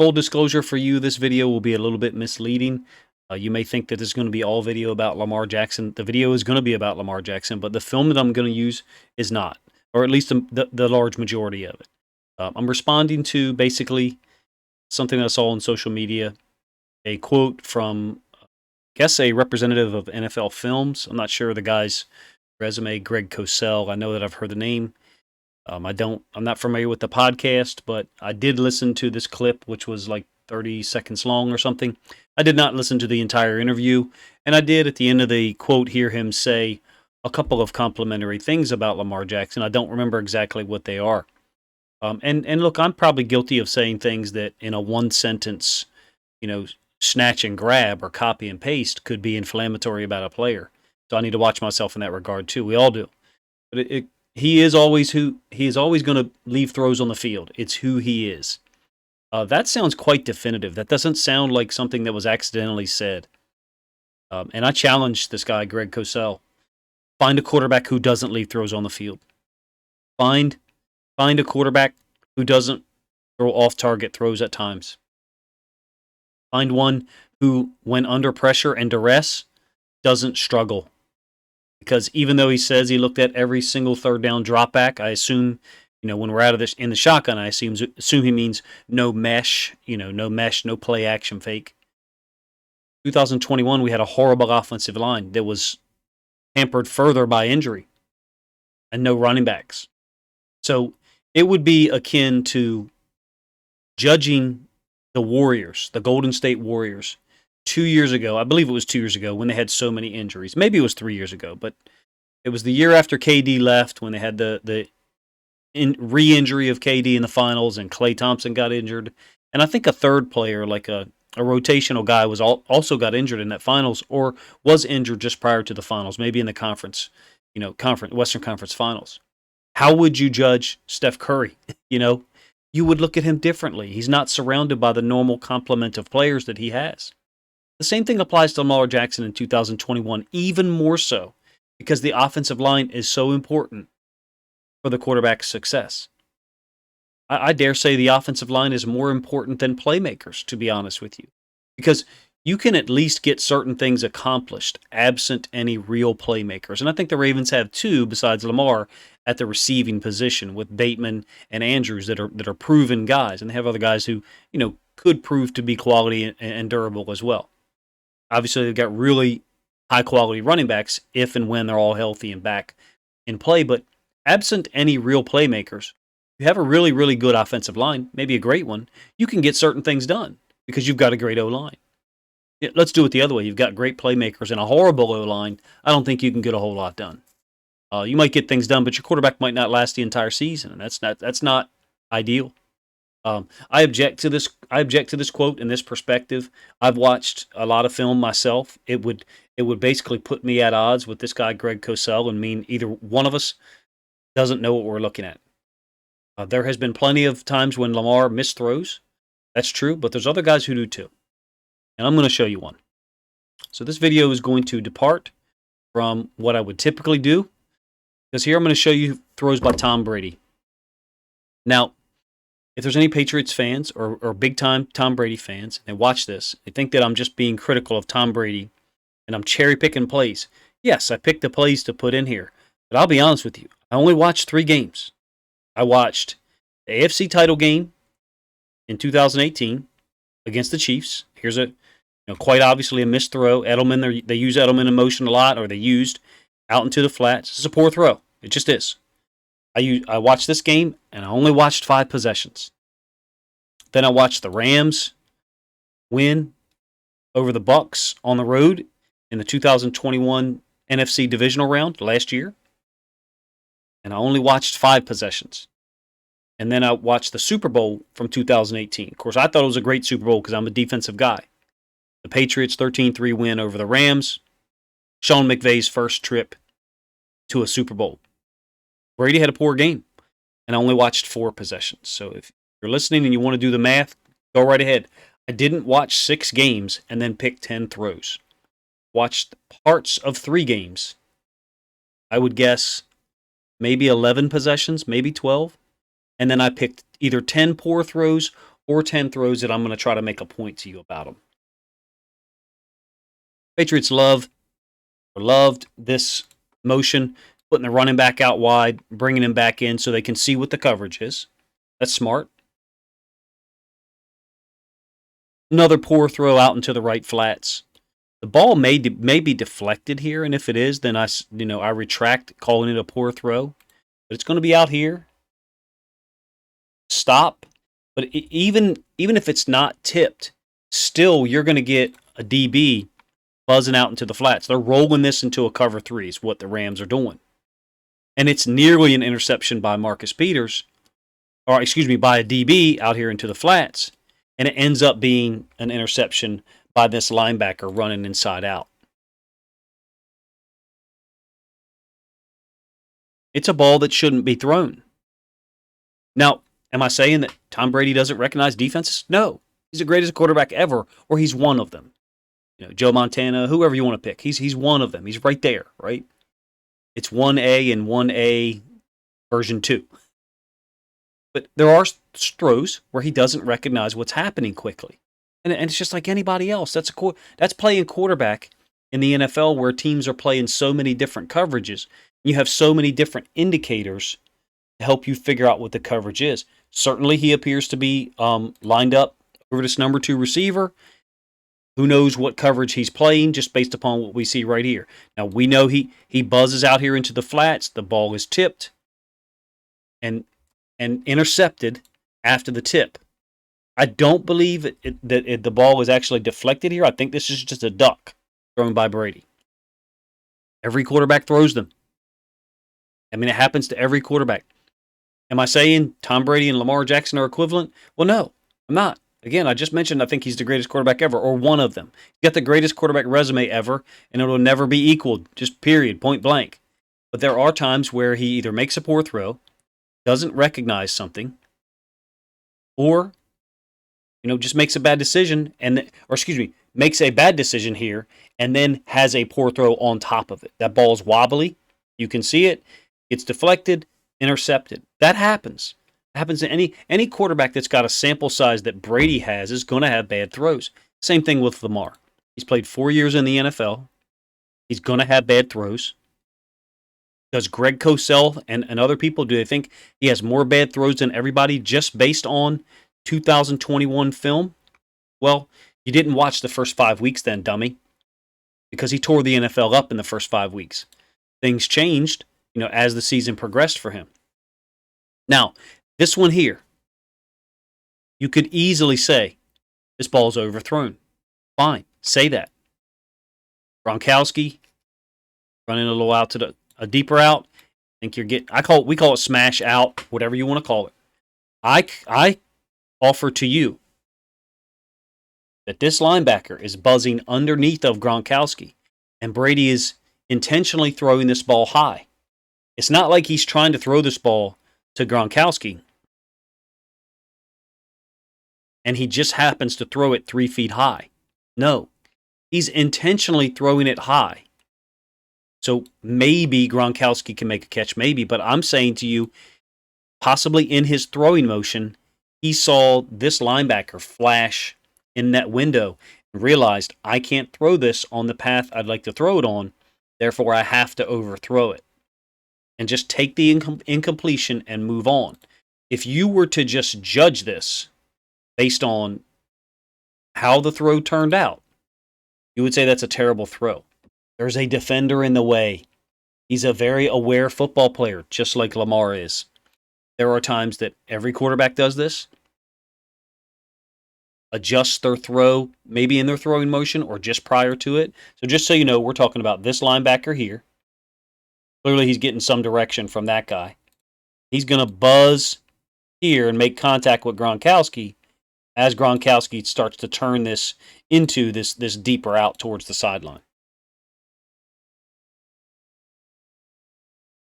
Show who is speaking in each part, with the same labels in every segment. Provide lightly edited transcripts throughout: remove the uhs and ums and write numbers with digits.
Speaker 1: Full disclosure for you, this video will be a little bit misleading. You may think that this is going to be all video about Lamar Jackson. The video is going to be about Lamar Jackson, but the film that I'm going to use is not, or at least the large majority of it. I'm responding to basically something that I saw on social media, a quote from, I guess, a representative of NFL Films. I'm not sure the guy's resume, Greg Cosell. I know that I've heard the name. I'm not familiar with the podcast, but I did listen to this clip, which was like 30 seconds long or something. I did not listen to the entire interview, and I did at the end of the quote hear him say a couple of complimentary things about Lamar Jackson. I don't remember exactly what they are. And look, I'm probably guilty of saying things that in a one sentence, snatch and grab or copy and paste could be inflammatory about a player. So I need to watch myself in that regard too. We all do. But he is always going to leave throws on the field. It's who he is. That sounds quite definitive. That doesn't sound like something that was accidentally said. And I challenge this guy, Greg Cosell. Find a quarterback who doesn't leave throws on the field. Find a quarterback who doesn't throw off-target throws at times. Find one who, when under pressure and duress, doesn't struggle. Because even though he says he looked at every single third down drop back, I assume, when we're out of this in the shotgun, I assume he means no mesh, no play action fake. 2021, we had a horrible offensive line that was hampered further by injury and no running backs. So it would be akin to judging the Warriors, the Golden State Warriors, 2 years ago. I believe it was 2 years ago when they had so many injuries. Maybe it was 3 years ago, but it was the year after KD left when they had the re-injury of KD in the finals and Klay Thompson got injured. And I think a third player, like a rotational guy, was also got injured in that finals or was injured just prior to the finals, maybe in the Western Conference Finals. How would you judge Steph Curry? You would look at him differently. He's not surrounded by the normal complement of players that he has. The same thing applies to Lamar Jackson in 2021, even more so, because the offensive line is so important for the quarterback's success. I dare say the offensive line is more important than playmakers, to be honest with you, because you can at least get certain things accomplished absent any real playmakers. And I think the Ravens have two besides Lamar at the receiving position with Bateman and Andrews that are proven guys. And they have other guys who, could prove to be quality and durable as well. Obviously, they've got really high-quality running backs if and when they're all healthy and back in play. But absent any real playmakers, you have a really, really good offensive line, maybe a great one, you can get certain things done because you've got a great O-line. Let's do it the other way. You've got great playmakers and a horrible O-line. I don't think you can get a whole lot done. You might get things done, but your quarterback might not last the entire season, and that's not ideal. I object to this quote and this perspective. I've watched a lot of film myself. It would basically put me at odds with this guy Greg Cosell and mean either one of us doesn't know what we're looking at. There has been plenty of times when Lamar missed throws. That's true, but there's other guys who do too. And I'm going to show you one. So this video is going to depart from what I would typically do, because here I'm going to show you throws by Tom Brady. Now, if there's any Patriots fans or big-time Tom Brady fans, and watch this, they think that I'm just being critical of Tom Brady and I'm cherry-picking plays. Yes, I picked the plays to put in here, but I'll be honest with you. I only watched 3 games. I watched the AFC title game in 2018 against the Chiefs. Here's quite obviously a missed throw. Edelman, they use Edelman in motion a lot, or they used out into the flats. It's a poor throw. It just is. I watched this game, and I only watched 5 possessions. Then I watched the Rams win over the Bucs on the road in the 2021 NFC divisional round last year. And I only watched 5 possessions. And then I watched the Super Bowl from 2018. Of course, I thought it was a great Super Bowl because I'm a defensive guy. The Patriots 13-3 win over the Rams. Sean McVay's first trip to a Super Bowl. Brady had a poor game, and I only watched 4 possessions. So if you're listening and you want to do the math, go right ahead. I didn't watch 6 games and then pick 10 throws. Watched parts of 3 games. I would guess maybe 11 possessions, maybe 12. And then I picked either 10 poor throws or 10 throws that I'm going to try to make a point to you about them. Patriots loved this motion, putting the running back out wide, bringing him back in so they can see what the coverage is. That's smart. Another poor throw out into the right flats. The ball may be deflected here, and if it is, then I retract calling it a poor throw. But it's going to be out here. Stop. But even if it's not tipped, still you're going to get a DB buzzing out into the flats. They're rolling this into a cover 3 is what the Rams are doing. And it's nearly an interception by Marcus Peters, by a DB out here into the flats. And it ends up being an interception by this linebacker running inside out. It's a ball that shouldn't be thrown. Now, am I saying that Tom Brady doesn't recognize defenses? No. He's the greatest quarterback ever, or he's one of them. Joe Montana, whoever you want to pick. He's one of them. He's right there, right? It's 1A and 1A version 2. But there are throws where he doesn't recognize what's happening quickly. And it's just like anybody else. That's playing quarterback in the NFL where teams are playing so many different coverages. You have so many different indicators to help you figure out what the coverage is. Certainly he appears to be lined up over this number 2 receiver. Who knows what coverage he's playing just based upon what we see right here. Now, we know he buzzes out here into the flats. The ball is tipped and intercepted after the tip. I don't believe that the ball is actually deflected here. I think this is just a duck thrown by Brady. Every quarterback throws them. I mean, it happens to every quarterback. Am I saying Tom Brady and Lamar Jackson are equivalent? Well, no, I'm not. Again, I just mentioned I think he's the greatest quarterback ever, or one of them. He's got the greatest quarterback resume ever, and it will never be equaled, just period, point blank. But there are times where he either makes a poor throw, doesn't recognize something, or just makes a bad decision, makes a bad decision here, and then has a poor throw on top of it. That ball's wobbly. You can see it. It's deflected, intercepted. That happens. It happens to any quarterback that's got a sample size that Brady has is going to have bad throws. Same thing with Lamar. He's played 4 years in the NFL. He's going to have bad throws. Does Greg Cosell and other people, do they think he has more bad throws than everybody just based on 2021 film? Well, you didn't watch the first 5 weeks then, dummy, because he tore the NFL up in the first 5 weeks. Things changed, as the season progressed for him. Now, this one here, you could easily say, this ball's overthrown. Fine, say that. Gronkowski running a little out to a deeper out. I think we call it smash out, whatever you want to call it. I offer to you that this linebacker is buzzing underneath of Gronkowski, and Brady is intentionally throwing this ball high. It's not like he's trying to throw this ball to Gronkowski, and he just happens to throw it 3 feet high. No, he's intentionally throwing it high. So maybe Gronkowski can make a catch, maybe, but I'm saying to you, possibly in his throwing motion, he saw this linebacker flash in that window and realized, I can't throw this on the path I'd like to throw it on, therefore I have to overthrow it. And just take the incompletion and move on. If you were to just judge this based on how the throw turned out, you would say that's a terrible throw. There's a defender in the way. He's a very aware football player, just like Lamar is. There are times that every quarterback does this. Adjust their throw, maybe in their throwing motion or just prior to it. So just so you know, we're talking about this linebacker here. Clearly he's getting some direction from that guy. He's going to buzz here and make contact with Gronkowski as Gronkowski starts to turn this into this deeper out towards the sideline.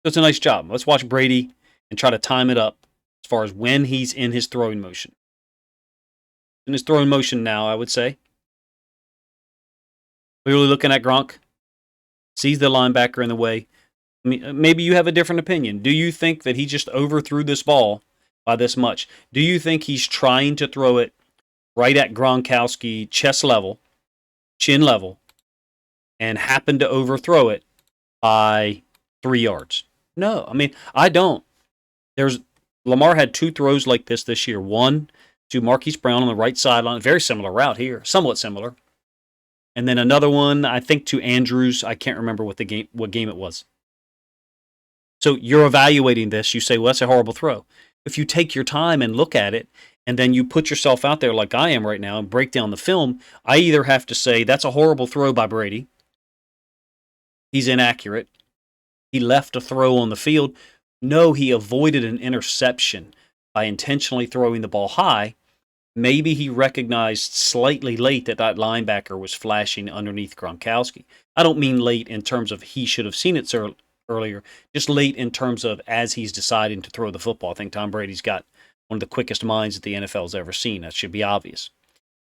Speaker 1: So it's a nice job. Let's watch Brady and try to time it up as far as when he's in his throwing motion. In his throwing motion now, I would say. Clearly looking at Gronk. Sees the linebacker in the way. I mean, maybe you have a different opinion. Do you think that he just overthrew this ball by this much. Do you think he's trying to throw it right at Gronkowski chest level, chin level, and happened to overthrow it by 3 yards? No, I mean, I don't. There's Lamar had 2 throws like this year. One to Marquise Brown on the right sideline, very similar route here, somewhat similar. And then another one, I think, to Andrews. I can't remember what game it was. So you're evaluating this. You say, well, that's a horrible throw. If you take your time and look at it, and then you put yourself out there like I am right now and break down the film, I either have to say that's a horrible throw by Brady. He's inaccurate. He left a throw on the field. No, he avoided an interception by intentionally throwing the ball high. Maybe he recognized slightly late that linebacker was flashing underneath Gronkowski. I don't mean late in terms of he should have seen it earlier, just late in terms of as he's deciding to throw the football. I think Tom Brady's got one of the quickest minds that the NFL's ever seen. That should be obvious.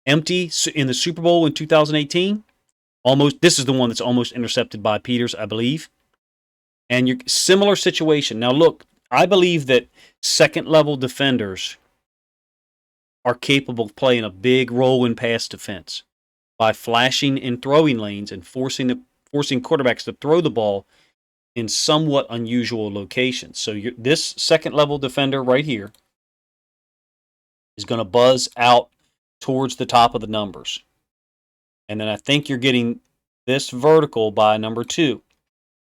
Speaker 1: Empty in the Super Bowl in 2018. This is the one that's almost intercepted by Peters, I believe. And you're similar situation. Now look, I believe that second-level defenders are capable of playing a big role in pass defense by flashing in throwing lanes and forcing quarterbacks to throw the ball in somewhat unusual locations. So this second-level defender right here is going to buzz out towards the top of the numbers. And then I think you're getting this vertical by number 2,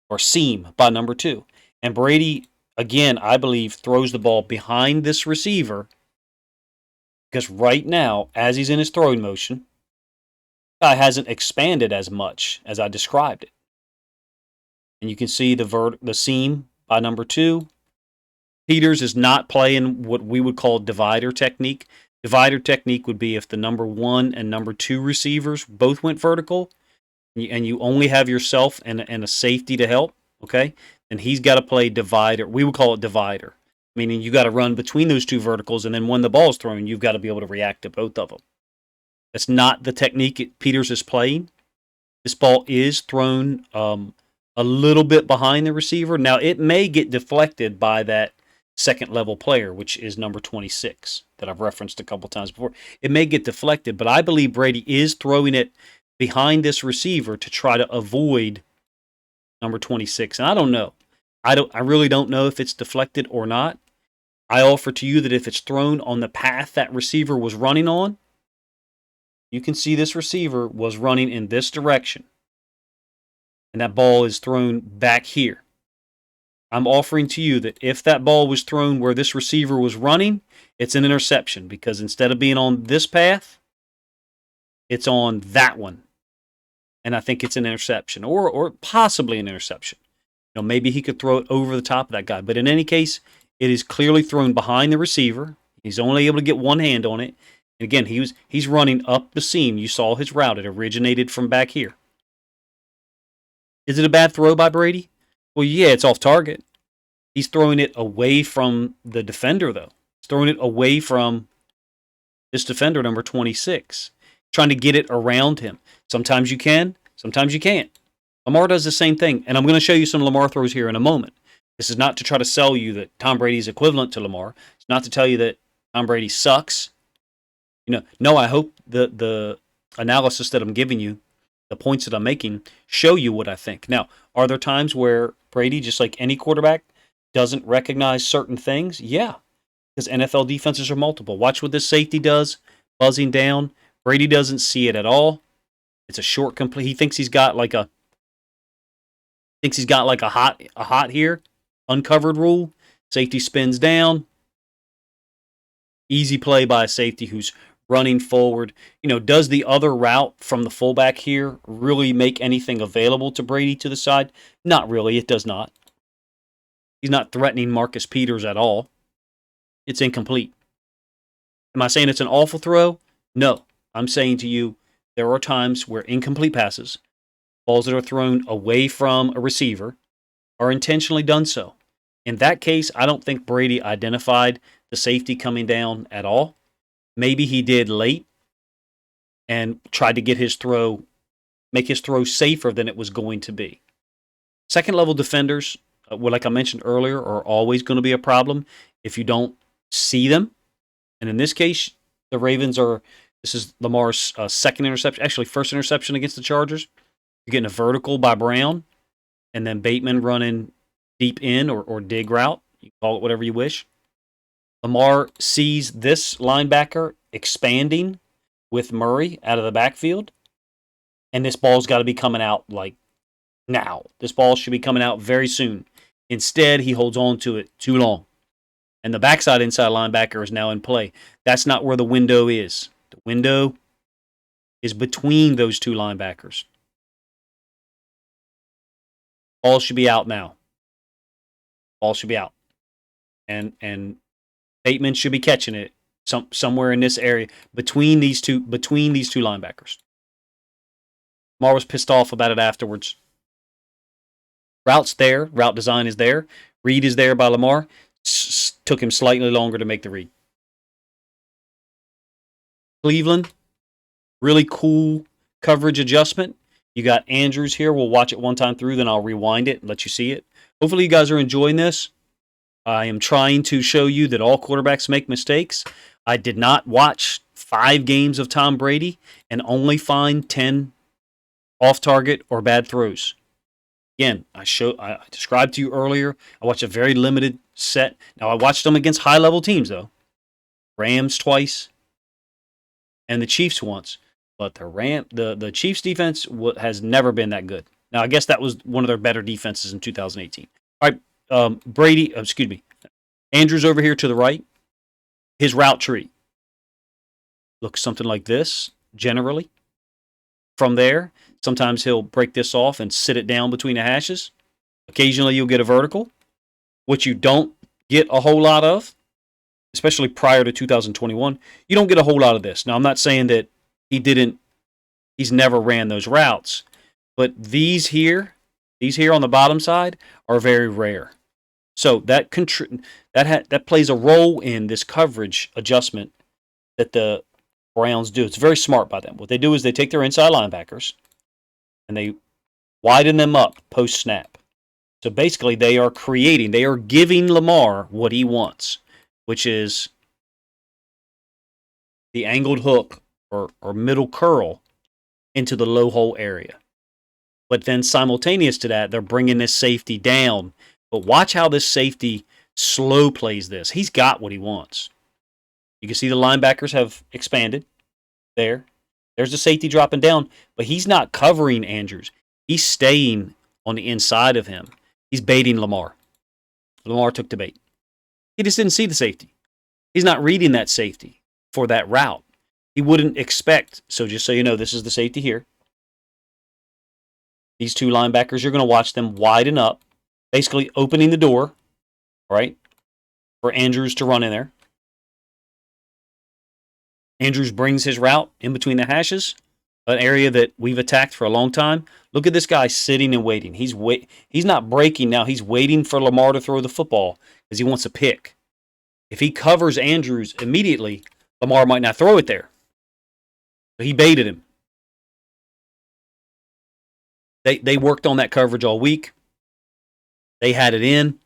Speaker 1: or seam by number 2. And Brady, again, I believe, throws the ball behind this receiver because right now, as he's in his throwing motion, guy hasn't expanded as much as I described it. And you can see the seam by number 2. Peters is not playing what we would call divider technique. Divider technique would be if the number 1 and number 2 receivers both went vertical, and you only have yourself and a safety to help, okay? Then he's got to play divider. We would call it divider, meaning you got to run between those 2 verticals, and then when the ball's thrown, you've got to be able to react to both of them. That's not the technique Peters is playing. This ball is thrown a little bit behind the receiver. Now, it may get deflected by that second-level player, which is number 26 that I've referenced a couple times before. It may get deflected, but I believe Brady is throwing it behind this receiver to try to avoid number 26. And I don't know. I really don't know if it's deflected or not. I offer to you that if it's thrown on the path that receiver was running on, you can see this receiver was running in this direction. And that ball is thrown back here. I'm offering to you that if that ball was thrown where this receiver was running, it's an interception because instead of being on this path, it's on that one. And I think it's an interception or possibly an interception. You know, maybe he could throw it over the top of that guy. But in any case, it is clearly thrown behind the receiver. He's only able to get one hand on it. And again, he's running up the seam. You saw his route. It originated from back here. Is it a bad throw by Brady? Well, yeah, it's off target. He's throwing it away from the defender, though. He's throwing it away from this defender, number 26, trying to get it around him. Sometimes you can, sometimes you can't. Lamar does the same thing, and I'm going to show you some Lamar throws here in a moment. This is not to try to sell you that Tom Brady is equivalent to Lamar. It's not to tell you that Tom Brady sucks. No, I hope the analysis that I'm giving you, the points that I'm making, show you what I think. Now, are there times where Brady, just like any quarterback, doesn't recognize certain things? Yeah, because NFL defenses are multiple. Watch what this safety does, buzzing down. Brady doesn't see it at all. It's a short complete. He thinks he's got like a hot here, uncovered rule. Safety spins down. Easy play by a safety who's running forward. Does the other route from the fullback here really make anything available to Brady to the side? Not really. It does not. He's not threatening Marcus Peters at all. It's incomplete. Am I saying it's an awful throw? No. I'm saying to you, there are times where incomplete passes, balls that are thrown away from a receiver, are intentionally done so. In that case, I don't think Brady identified the safety coming down at all. Maybe he did late and tried to make his throw safer than it was going to be. Second level defenders, like I mentioned earlier, are always going to be a problem if you don't see them. And in this case, the Ravens are, this is Lamar's second interception, actually first interception against the Chargers. You're getting a vertical by Brown, and then Bateman running deep in or dig route. You call it whatever you wish. Lamar sees this linebacker expanding with Murray out of the backfield, and this ball's got to be coming out like now. This ball should be coming out very soon. Instead, he holds on to it too long. And the backside inside linebacker is now in play. That's not where the window is. The window is between those two linebackers. Ball should be out now. Ball should be out. And Bateman should be catching it somewhere in this area between these two linebackers. Lamar was pissed off about it afterwards. Route's there. Route design is there. Read is there by Lamar. Took him slightly longer to make the read. Cleveland, really cool coverage adjustment. You got Andrews here. We'll watch it one time through, then I'll rewind it and let you see it. Hopefully you guys are enjoying this. I am trying to show you that all quarterbacks make mistakes. I did not watch 5 games of Tom Brady and only find 10 off-target or bad throws. Again, I described to you earlier, I watched a very limited set. Now, I watched them against high-level teams, though. Rams twice and the Chiefs once. But the Chiefs defense has never been that good. Now, I guess that was one of their better defenses in 2018. All right, Andrews over here to the right. His route tree looks something like this, generally. From there, sometimes he'll break this off and sit it down between the hashes. Occasionally, you'll get a vertical, which you don't get a whole lot of, especially prior to 2021. You don't get a whole lot of this. Now, I'm not saying that he's never ran those routes, but these here on the bottom side are very rare. So that plays a role in this coverage adjustment that the Browns do. It's very smart by them. What they do is they take their inside linebackers and they widen them up post-snap. So basically they are giving Lamar what he wants, which is the angled hook or middle curl into the low hole area. But then simultaneous to that, they're bringing this safety down. But watch how this safety slow plays this. He's got what he wants. You can see the linebackers have expanded there. There's the safety dropping down, but he's not covering Andrews. He's staying on the inside of him. He's baiting Lamar. Lamar took the bait. He just didn't see the safety. He's not reading that safety for that route. He wouldn't expect, so just so you know, this is the safety here. These two linebackers, you're going to watch them widen up, basically opening the door, right, for Andrews to run in there. Andrews brings his route in between the hashes, an area that we've attacked for a long time. Look at this guy sitting and waiting. He's not breaking now. He's waiting for Lamar to throw the football because he wants a pick. If he covers Andrews immediately, Lamar might not throw it there. So he baited him. They worked on that coverage all week. They had it in.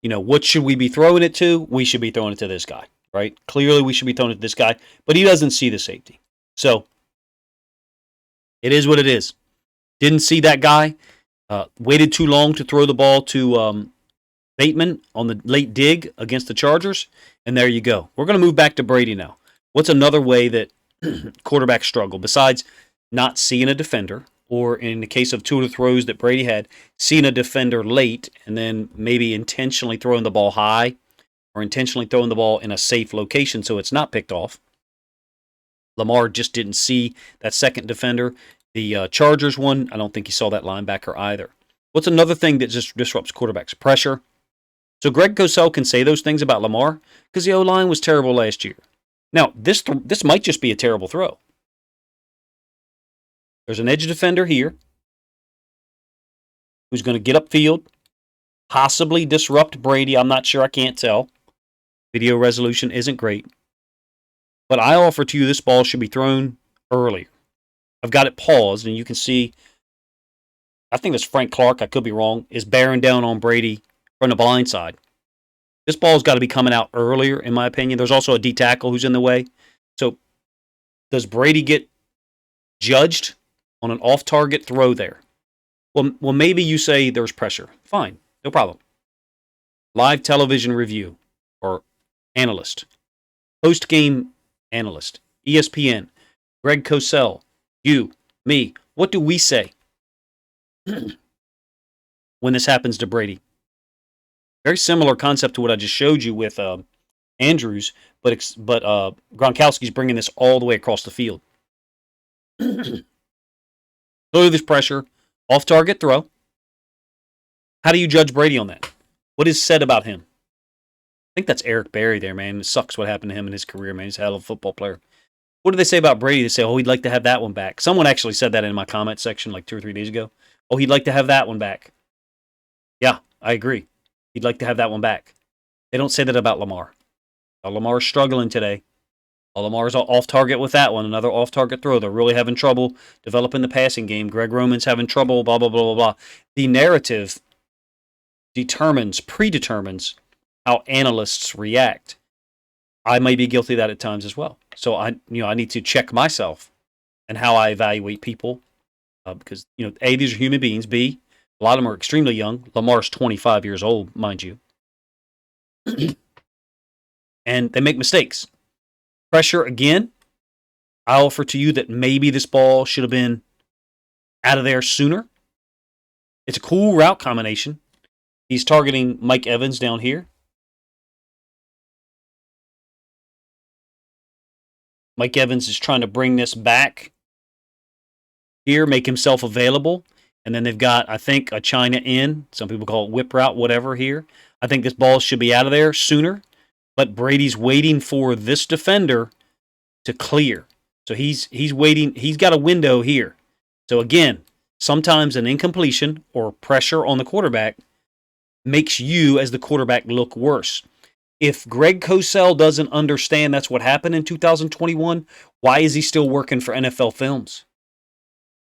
Speaker 1: You know, what should we be throwing it to? We should be throwing it to this guy, right? Clearly, we should be throwing it to this guy, but he doesn't see the safety. So, it is what it is. Didn't see that guy. Waited too long to throw the ball to Bateman on the late dig against the Chargers, and there you go. We're going to move back to Brady now. What's another way that quarterbacks struggle besides not seeing a defender, or in the case of two of the throws that Brady had, seeing a defender late and then maybe intentionally throwing the ball high or intentionally throwing the ball in a safe location so it's not picked off? Lamar just didn't see that second defender. The Chargers one, I don't think he saw that linebacker either. What's another thing that just disrupts quarterbacks? Pressure. So Greg Cosell can say those things about Lamar because the OLine was terrible last year. Now, this might just be a terrible throw. There's an edge defender here who's going to get upfield, possibly disrupt Brady. I'm not sure. I can't tell. Video resolution isn't great. But I offer to you this ball should be thrown earlier. I've got it paused, and you can see, I think it's Frank Clark, I could be wrong, is bearing down on Brady from the blind side. This ball's got to be coming out earlier, in my opinion. There's also a D tackle who's in the way. So does Brady get judged on an off-target throw there? Well, maybe you say there's pressure. Fine, no problem. Live television review or analyst, post-game analyst, ESPN, Greg Cosell, you, me. What do we say when this happens to Brady? Very similar concept to what I just showed you with Andrews, but Gronkowski's bringing this all the way across the field. Clearly, this pressure, off-target throw. How do you judge Brady on that? What is said about him? I think that's Eric Berry there, man. It sucks what happened to him in his career, man. He's a hell of a football player. What do they say about Brady? They say, oh, he'd like to have that one back. Someone actually said that in my comment section like 2 or 3 days ago. Oh, he'd like to have that one back. Yeah, I agree. He'd like to have that one back. They don't say that about Lamar. Lamar's struggling today. Lamar's off target with that one. Another off target throw. They're really having trouble developing the passing game. Greg Roman's having trouble, blah, blah, blah, blah, blah. The narrative predetermines how analysts react. I may be guilty of that at times as well. So I need to check myself and how I evaluate people because A, these are human beings. B, a lot of them are extremely young. Lamar's 25 years old, mind you, and they make mistakes. Pressure again. I offer to you that maybe this ball should have been out of there sooner. It's a cool route combination. He's targeting Mike Evans down here. Mike Evans is trying to bring this back here, make himself available. And then they've got, I think, a China in. Some people call it whip route, whatever here. I think this ball should be out of there sooner. But Brady's waiting for this defender to clear. So he's waiting. He's got a window here. So again, sometimes an incompletion or pressure on the quarterback makes you, as the quarterback, look worse. If Greg Cosell doesn't understand that's what happened in 2021, why is he still working for NFL Films?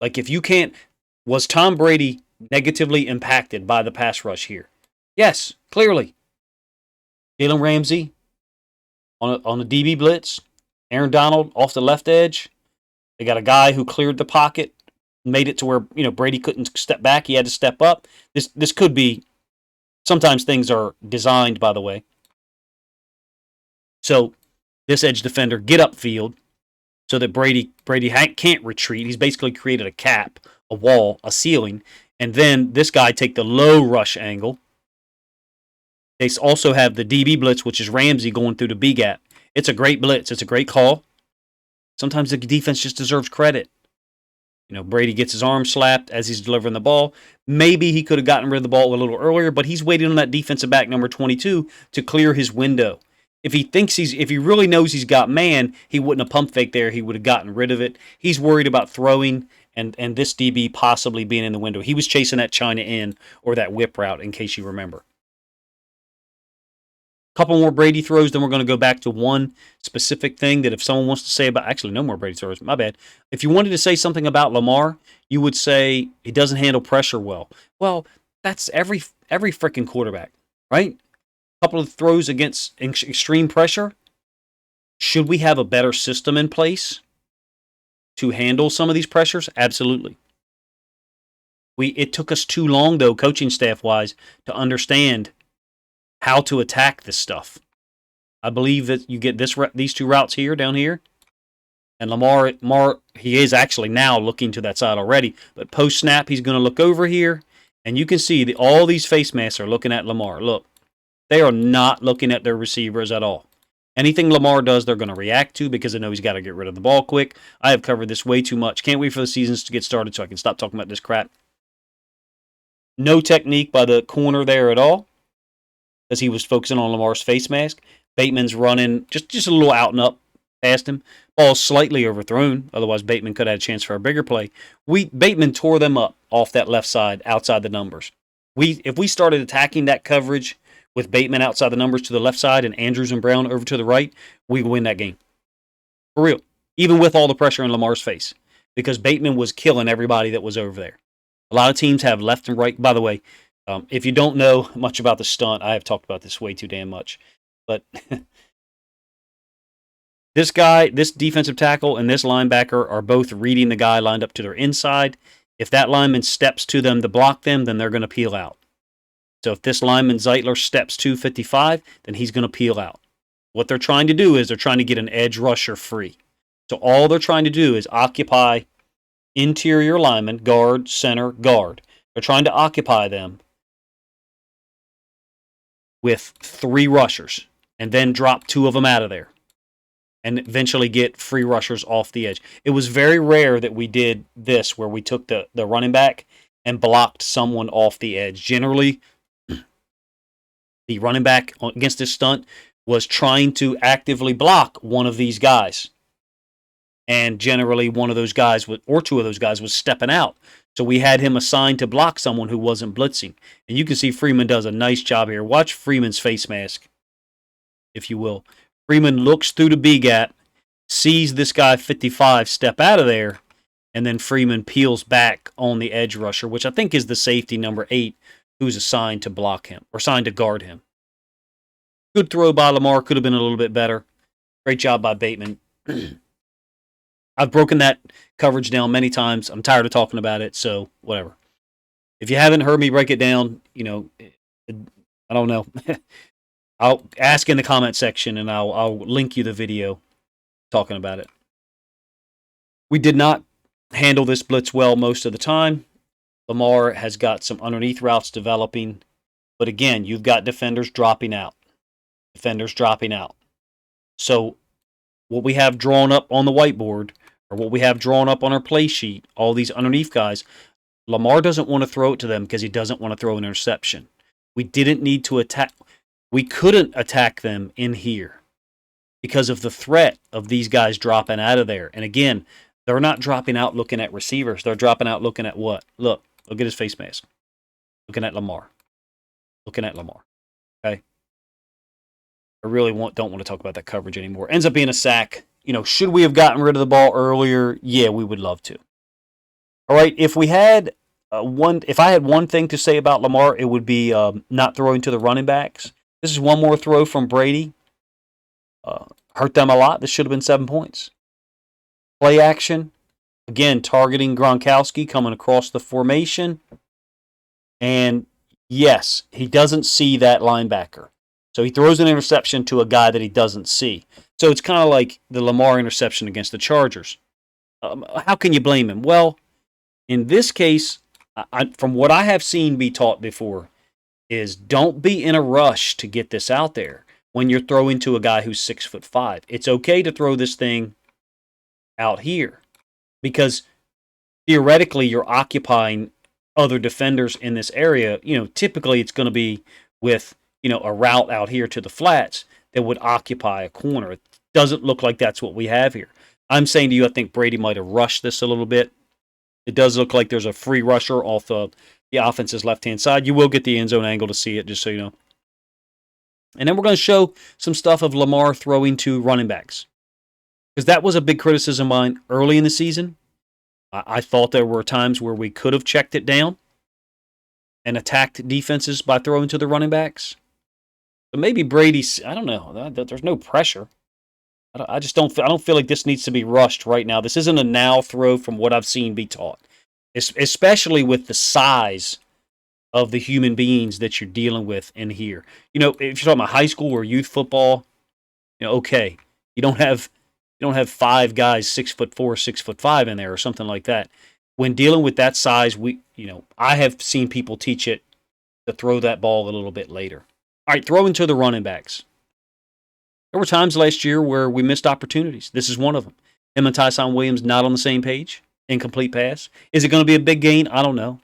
Speaker 1: Like, if you can't... Was Tom Brady negatively impacted by the pass rush here? Yes, clearly. Jalen Ramsey on a DB blitz. Aaron Donald off the left edge. They got a guy who cleared the pocket, made it to where Brady couldn't step back. He had to step up. This could be... Sometimes things are designed, by the way. So this edge defender get upfield so that Brady can't retreat. He's basically created a cap, a wall, a ceiling, and then this guy take the low rush angle. They also have the DB blitz, which is Ramsey going through the B gap. It's a great blitz. It's a great call. Sometimes the defense just deserves credit. Brady gets his arm slapped as he's delivering the ball. Maybe he could have gotten rid of the ball a little earlier, but he's waiting on that defensive back, number 22, to clear his window. If he really knows he's got man, he wouldn't have pump fake there. He would have gotten rid of it. He's worried about throwing and this DB possibly being in the window. He was chasing that China in or that whip route, in case you remember. Couple more Brady throws, then we're going to go back to one specific thing that if someone wants to say about... Actually, no more Brady throws. My bad. If you wanted to say something about Lamar, you would say he doesn't handle pressure well. Well, that's every freaking quarterback, right? Couple of throws against extreme pressure. Should we have a better system in place to handle some of these pressures? Absolutely. It took us too long, though, coaching staff-wise, to understand how to attack this stuff. I believe that you get these two routes here, down here, and Lamar, he is actually now looking to that side already, but post-snap, he's going to look over here, and you can see all these face masks are looking at Lamar. Look. They are not looking at their receivers at all. Anything Lamar does, they're going to react to because they know he's got to get rid of the ball quick. I have covered this way too much. Can't wait for the seasons to get started so I can stop talking about this crap. No technique by the corner there at all because he was focusing on Lamar's face mask. Bateman's running just a little out and up past him. Ball's slightly overthrown. Otherwise, Bateman could have had a chance for a bigger play. Bateman tore them up off that left side outside the numbers. If we started attacking that coverage with Bateman outside the numbers to the left side and Andrews and Brown over to the right, we win that game. For real. Even with all the pressure in Lamar's face. Because Bateman was killing everybody that was over there. A lot of teams have left and right. By the way, If you don't know much about the stunt, I have talked about this way too damn much. But this guy, this defensive tackle, and this linebacker are both reading the guy lined up to their inside. If that lineman steps to them to block them, then they're going to peel out. So if this lineman Zeitler steps to 55, then he's going to peel out. What they're trying to do is they're trying to get an edge rusher free. So all they're trying to do is occupy interior linemen, guard, center, guard. They're trying to occupy them with 3 rushers and then drop 2 of them out of there and eventually get free rushers off the edge. It was very rare that we did this where we took the running back and blocked someone off the edge. Generally, the running back against this stunt was trying to actively block one of these guys. And generally one of those guys, or 2 of those guys, was stepping out. So we had him assigned to block someone who wasn't blitzing. And you can see Freeman does a nice job here. Watch Freeman's face mask, if you will. Freeman looks through the B gap, sees this guy 55 step out of there, and then Freeman peels back on the edge rusher, which I think is the safety number 8, who's assigned to block him, or assigned to guard him. Good throw by Lamar, could have been a little bit better. Great job by Bateman. I've broken that coverage down many times. I'm tired of talking about it, so whatever. If you haven't heard me break it down, I don't know. I'll ask in the comment section, and I'll link you the video talking about it. We did not handle this blitz well most of the time. Lamar has got some underneath routes developing, but again, you've got defenders dropping out. So what we have drawn up on the whiteboard, or what we have drawn up on our play sheet, all these underneath guys, Lamar doesn't want to throw it to them because he doesn't want to throw an interception. We didn't need to attack. We couldn't attack them in here because of the threat of these guys dropping out of there. And again, they're not dropping out looking at receivers. They're dropping out looking at what? Look at his face mask. Looking at Lamar. Okay? I really don't want to talk about that coverage anymore. Ends up being a sack. Should we have gotten rid of the ball earlier? Yeah, we would love to. All right, if I had one thing to say about Lamar, it would be not throwing to the running backs. This is one more throw from Brady. Hurt them a lot. This should have been 7 points. Play action. Again, targeting Gronkowski coming across the formation. And yes, he doesn't see that linebacker. So he throws an interception to a guy that he doesn't see. So it's kind of like the Lamar interception against the Chargers. How can you blame him? Well, in this case, from what I have seen be taught before, is don't be in a rush to get this out there when you're throwing to a guy who's 6'5". It's okay to throw this thing out here because theoretically you're occupying other defenders in this area. Typically it's going to be with a route out here to the flats that would occupy a corner. It doesn't look like that's what we have here. I'm saying to you, I think Brady might have rushed this a little bit. It does look like there's a free rusher off the offense's left-hand side. You will get the end zone angle to see it, just so you know. And then we're going to show some stuff of Lamar throwing to running backs. Because that was a big criticism of mine early in the season. I thought there were times where we could have checked it down and attacked defenses by throwing to the running backs. But maybe Brady's, I don't know. There's no pressure. I just don't feel like this needs to be rushed right now. This isn't a now throw from what I've seen be taught, especially with the size of the human beings that you're dealing with in here. If you're talking about high school or youth football, okay, you don't have 5 guys 6'4", 6'5" in there or something like that. When dealing with that size, I have seen people teach it to throw that ball a little bit later. All right, throwing to the running backs. There were times last year where we missed opportunities. This is one of them. Him and Tyson Williams not on the same page. Incomplete pass. Is it going to be a big gain? I don't know.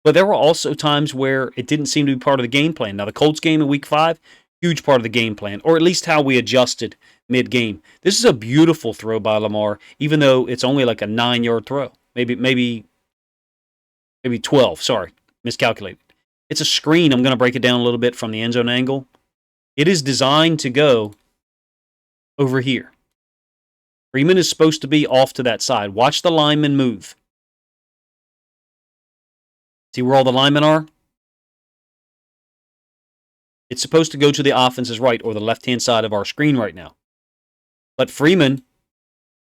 Speaker 1: But there were also times where it didn't seem to be part of the game plan. Now, the Colts game in Week 5, huge part of the game plan, or at least how we adjusted mid-game. This is a beautiful throw by Lamar, even though it's only like a 9-yard throw. Maybe 12. Sorry, miscalculated. It's a screen. I'm going to break it down a little bit from the end zone angle. It is designed to go over here. Freeman is supposed to be off to that side. Watch the linemen move. See where all the linemen are? It's supposed to go to the offense's right or the left-hand side of our screen right now. But Freeman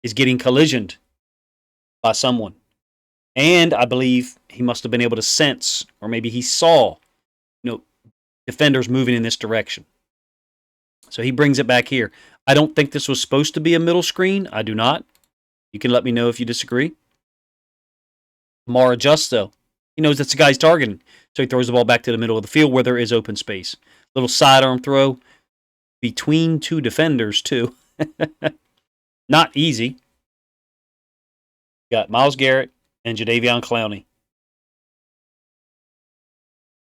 Speaker 1: is getting collisioned by someone. And I believe he must have been able to sense, or maybe he saw, defenders moving in this direction. So he brings it back here. I don't think this was supposed to be a middle screen. I do not. You can let me know if you disagree. Lamar adjusts, though. He knows that's the guy's targeting. So he throws the ball back to the middle of the field where there is open space. Little sidearm throw between two defenders, too. Not easy. Got Myles Garrett and Jadeveon Clowney.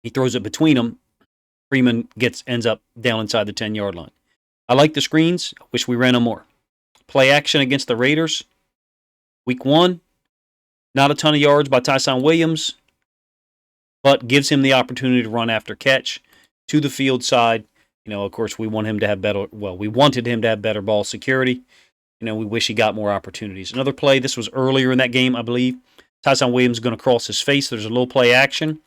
Speaker 1: He throws it between them. Freeman ends up down inside the 10-yard line. I like the screens. I wish we ran them more. Play action against the Raiders. Week 1. Not a ton of yards by Tyson Williams, but gives him the opportunity to run after catch to the field side. Of course, we want him to have better. Well, we wanted him to have better ball security. We wish he got more opportunities. Another play. This was earlier in that game, I believe. Tyson Williams is going to cross his face. There's a little play action.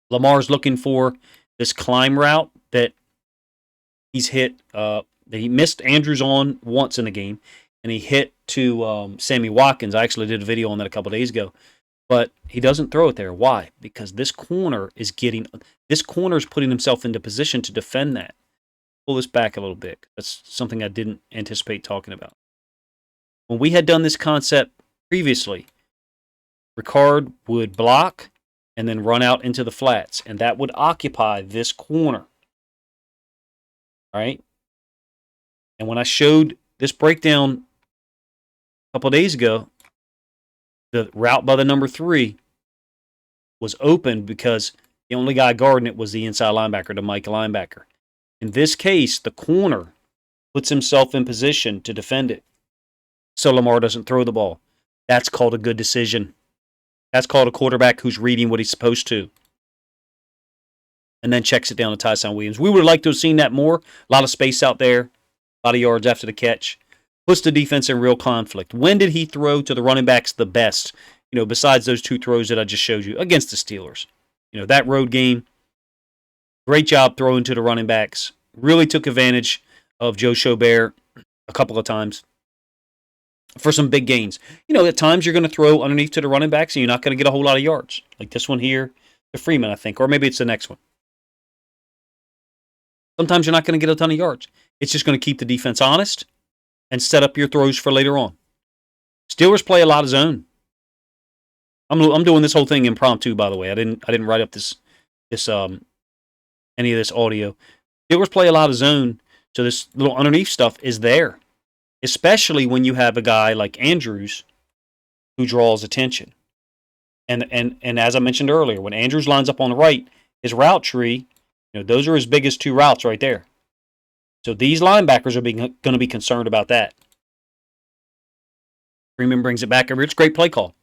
Speaker 1: Lamar's looking for this climb route that he's hit. That he missed Andrews on once in the game, and he hit to Sammy Watkins. I actually did a video on that a couple days ago. But he doesn't throw it there. Why? Because this corner is putting himself into position to defend that. Pull this back a little bit. That's something I didn't anticipate talking about. When we had done this concept previously, Ricard would block and then run out into the flats, and that would occupy this corner. All right? And when I showed this breakdown a couple of days ago, the route by the number 3 was open because the only guy guarding it was the inside linebacker, the Mike linebacker. In this case, the corner puts himself in position to defend it, so Lamar doesn't throw the ball. That's called a good decision. That's called a quarterback who's reading what he's supposed to, and then checks it down to Tyson Williams. We would like to have seen that more. A lot of space out there, a lot of yards after the catch. Puts the defense in real conflict. When did he throw to the running backs the best? Besides those 2 throws that I just showed you against the Steelers. That road game, great job throwing to the running backs. Really took advantage of Joe Schobert a couple of times for some big gains. At times you're going to throw underneath to the running backs and you're not going to get a whole lot of yards. Like this one here to Freeman, I think. Or maybe it's the next one. Sometimes you're not going to get a ton of yards. It's just going to keep the defense honest and set up your throws for later on. Steelers play a lot of zone. I'm doing this whole thing impromptu, by the way. I didn't write up any of this audio. Steelers play a lot of zone, so this little underneath stuff is there, especially when you have a guy like Andrews who draws attention. And as I mentioned earlier, when Andrews lines up on the right, his route tree, those are his biggest 2 routes right there. So these linebackers are going to be concerned about that. Freeman brings it back over. It's a great play call.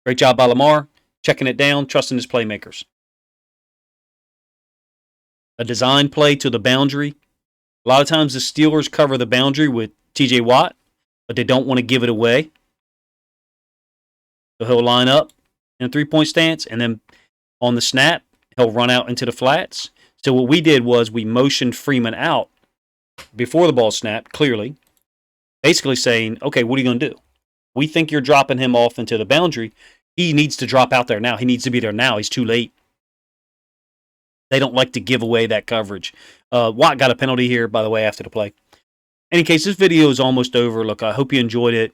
Speaker 1: Great job by Lamar, checking it down, trusting his playmakers. A design play to the boundary. A lot of times the Steelers cover the boundary with TJ Watt, but they don't want to give it away. So he'll line up in a 3-point stance, and then on the snap, he'll run out into the flats. So what we did was we motioned Freeman out before the ball snapped, clearly, basically saying, okay, what are you going to do? We think you're dropping him off into the boundary. He needs to drop out there now. He needs to be there now. He's too late. They don't like to give away that coverage. Watt got a penalty here, by the way, after the play. In any case, this video is almost over. Look, I hope you enjoyed it.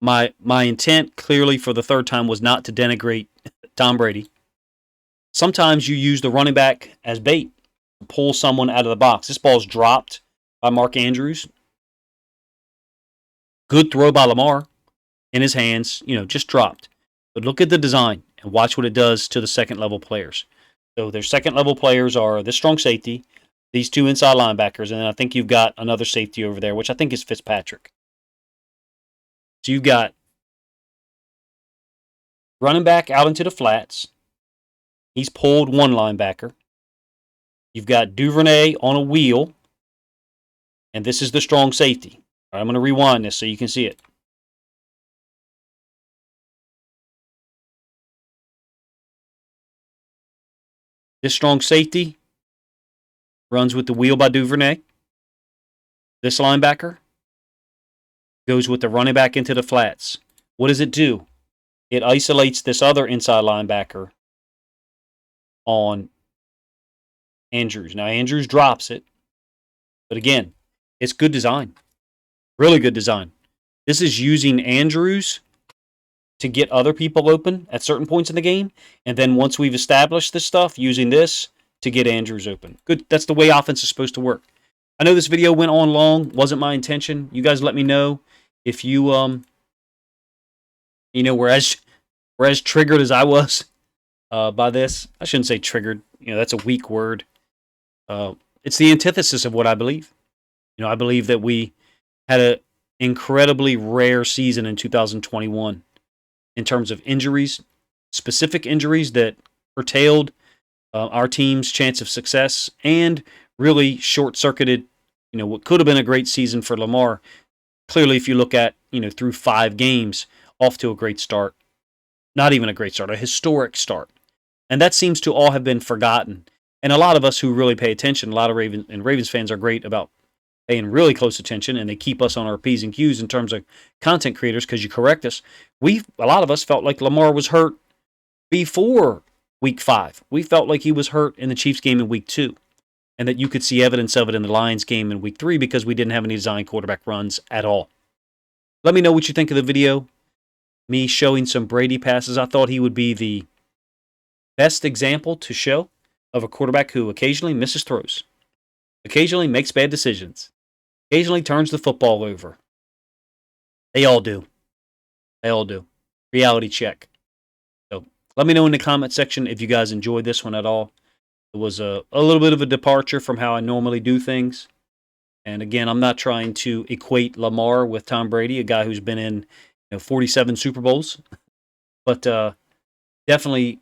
Speaker 1: My intent, clearly, for the 3rd time was not to denigrate Tom Brady. Sometimes you use the running back as bait to pull someone out of the box. This ball's dropped by Mark Andrews. Good throw by Lamar in his hands, just dropped. But look at the design and watch what it does to the second-level players. So their second-level players are this strong safety, these 2 inside linebackers, and then I think you've got another safety over there, which I think is Fitzpatrick. So you've got running back out into the flats. He's pulled 1 linebacker. You've got Duvernay on a wheel, and this is the strong safety. All right, I'm going to rewind this so you can see it. This strong safety runs with the wheel by Duvernay. This linebacker goes with the running back into the flats. What does it do? It isolates this other inside linebacker on Andrews. Now, Andrews drops it. But again, it's good design. Really good design. This is using Andrews to get other people open at certain points in the game. And then once we've established this stuff, using this to get Andrews open. Good. That's the way offense is supposed to work. I know this video went on long. Wasn't my intention. You guys let me know if you, were as triggered as I was by this. I shouldn't say triggered. That's a weak word. It's the antithesis of what I believe. I believe that we had an incredibly rare season in 2021 in terms of injuries, specific injuries that curtailed our team's chance of success and really short-circuited, what could have been a great season for Lamar. Clearly, if you look at, through 5 games, off to a great start. Not even a great start, a historic start. And that seems to all have been forgotten. And a lot of us who really pay attention, a lot of Ravens fans are great about paying really close attention, and they keep us on our P's and Q's in terms of content creators because you correct us. A lot of us felt like Lamar was hurt before week 5. We felt like he was hurt in the Chiefs game in week 2, and that you could see evidence of it in the Lions game in week 3 because we didn't have any design quarterback runs at all. Let me know what you think of the video. Me showing some Brady passes. I thought he would be the best example to show of a quarterback who occasionally misses throws, occasionally makes bad decisions, occasionally turns the football over. They all do. They all do. Reality check. So let me know in the comment section if you guys enjoyed this one at all. It was a little bit of a departure from how I normally do things. And again, I'm not trying to equate Lamar with Tom Brady, a guy who's been in 47 Super Bowls. But definitely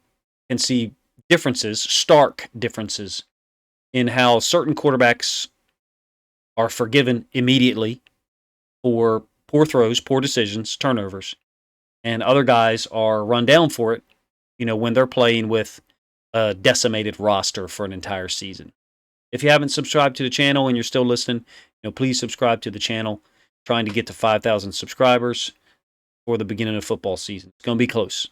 Speaker 1: can see differences, stark differences, in how certain quarterbacks are forgiven immediately for poor throws, poor decisions, turnovers, and other guys are run down for it, when they're playing with a decimated roster for an entire season. If you haven't subscribed to the channel and you're still listening, please subscribe to the channel. Trying to get to 5,000 subscribers for the beginning of football season. It's going to be close.